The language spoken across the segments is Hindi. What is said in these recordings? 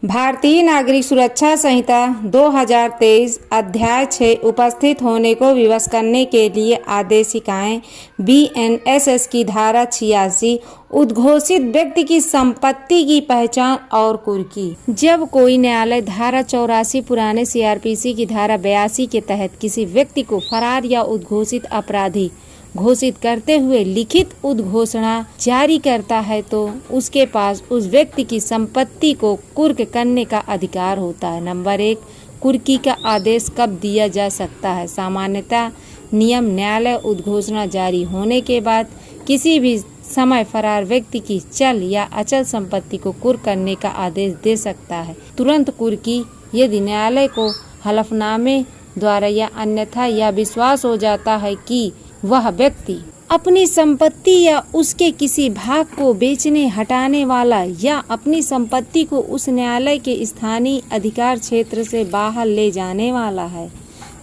भारतीय नागरिक सुरक्षा संहिता 2023 अध्याय 6 उपस्थित होने को विवश करने के लिए आदेशिकाएं BNSS की धारा 86 उद्घोषित व्यक्ति की संपत्ति की पहचान और कुर्की। जब कोई न्यायालय धारा 84 पुराने CRPC की धारा 82 के तहत किसी व्यक्ति को फरार या उद्घोषित अपराधी घोषित करते हुए लिखित उद्घोषणा जारी करता है तो उसके पास उस व्यक्ति की संपत्ति को कुर्क करने का अधिकार होता है। नंबर 1, कुर्की का आदेश कब दिया जा सकता है। सामान्यतः नियम न्यायालय उद्घोषणा जारी होने के बाद किसी भी समय फरार व्यक्ति की चल या अचल संपत्ति को कुर्क करने का आदेश दे सकता है। तुरंत कुर्की यदि न्यायालय को हलफनामे द्वारा या अन्यथा यह विश्वास हो जाता है कि वह व्यक्ति अपनी संपत्ति या उसके किसी भाग को बेचने, हटाने वाला या अपनी संपत्ति को उस न्यायालय के स्थानीय अधिकार क्षेत्र से बाहर ले जाने वाला है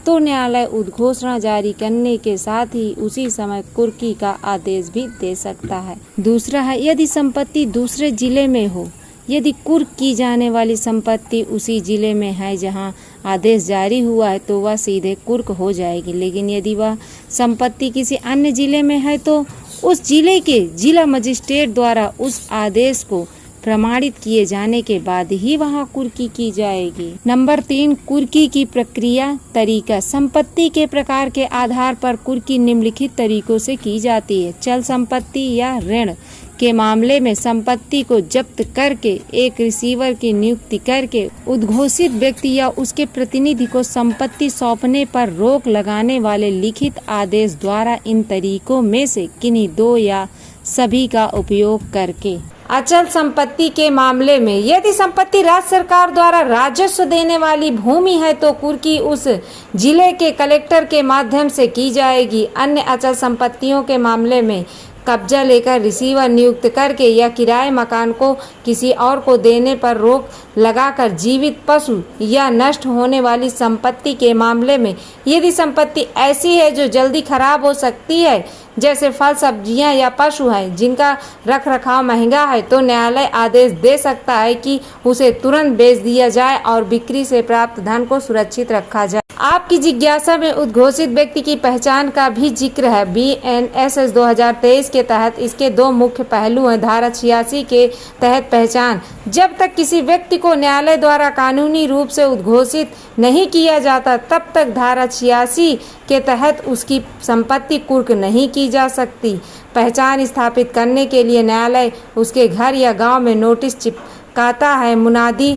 तो न्यायालय उद्घोषणा जारी करने के साथ ही उसी समय कुर्की का आदेश भी दे सकता है। दूसरा है, यदि संपत्ति दूसरे जिले में हो। यदि कुर्क की जाने वाली संपत्ति उसी जिले में है जहां आदेश जारी हुआ है तो वह सीधे कुर्क हो जाएगी। लेकिन यदि वह संपत्ति किसी अन्य जिले में है तो उस जिले के जिला मजिस्ट्रेट द्वारा उस आदेश को प्रमाणित किए जाने के बाद ही वहां कुर्की की जाएगी। नंबर 3, कुर्की की प्रक्रिया तरीका। संपत्ति के प्रकार के आधार पर कुर्की निम्नलिखित तरीकों से की जाती है। चल संपत्ति या ऋण के मामले में संपत्ति को जब्त करके एक रिसीवर की नियुक्ति करके उद्घोषित व्यक्ति या उसके प्रतिनिधि को संपत्ति सौंपने पर रोक लगाने वाले लिखित आदेश द्वारा इन तरीकों में से किन्हीं 2 या सभी का उपयोग करके। अचल संपत्ति के मामले में यदि संपत्ति राज्य सरकार द्वारा राजस्व देने वाली भूमि है तो कुर्की उस जिले के कलेक्टर के माध्यम से की जाएगी। अन्य अचल संपत्तियों के मामले में कब्जा लेकर रिसीवर नियुक्त करके या किराए मकान को किसी और को देने पर रोक लगाकर जीवित पशु या नष्ट होने वाली संपत्ति के मामले में यदि संपत्ति ऐसी है जो जल्दी खराब हो सकती है जैसे फल, सब्जियां या पशु हैं जिनका रखरखाव महंगा है तो न्यायालय आदेश दे सकता है कि उसे तुरंत बेच दिया जाए और बिक्री से प्राप्त धन को सुरक्षित रखा जाए। आपकी जिज्ञासा में उद्घोषित व्यक्ति की पहचान का भी जिक्र है। BNSS 2023 के तहत इसके 2 मुख्य पहलू हैं। धारा 86 के तहत पहचान। जब तक किसी व्यक्ति को न्यायालय द्वारा कानूनी रूप से उद्घोषित नहीं किया जाता तब तक धारा 86 के तहत उसकी संपत्ति कुर्क नहीं की जा सकती। पहचान स्थापित करने के लिए न्यायालय उसके घर या गांव में नोटिस चिपकाता है। मुनादी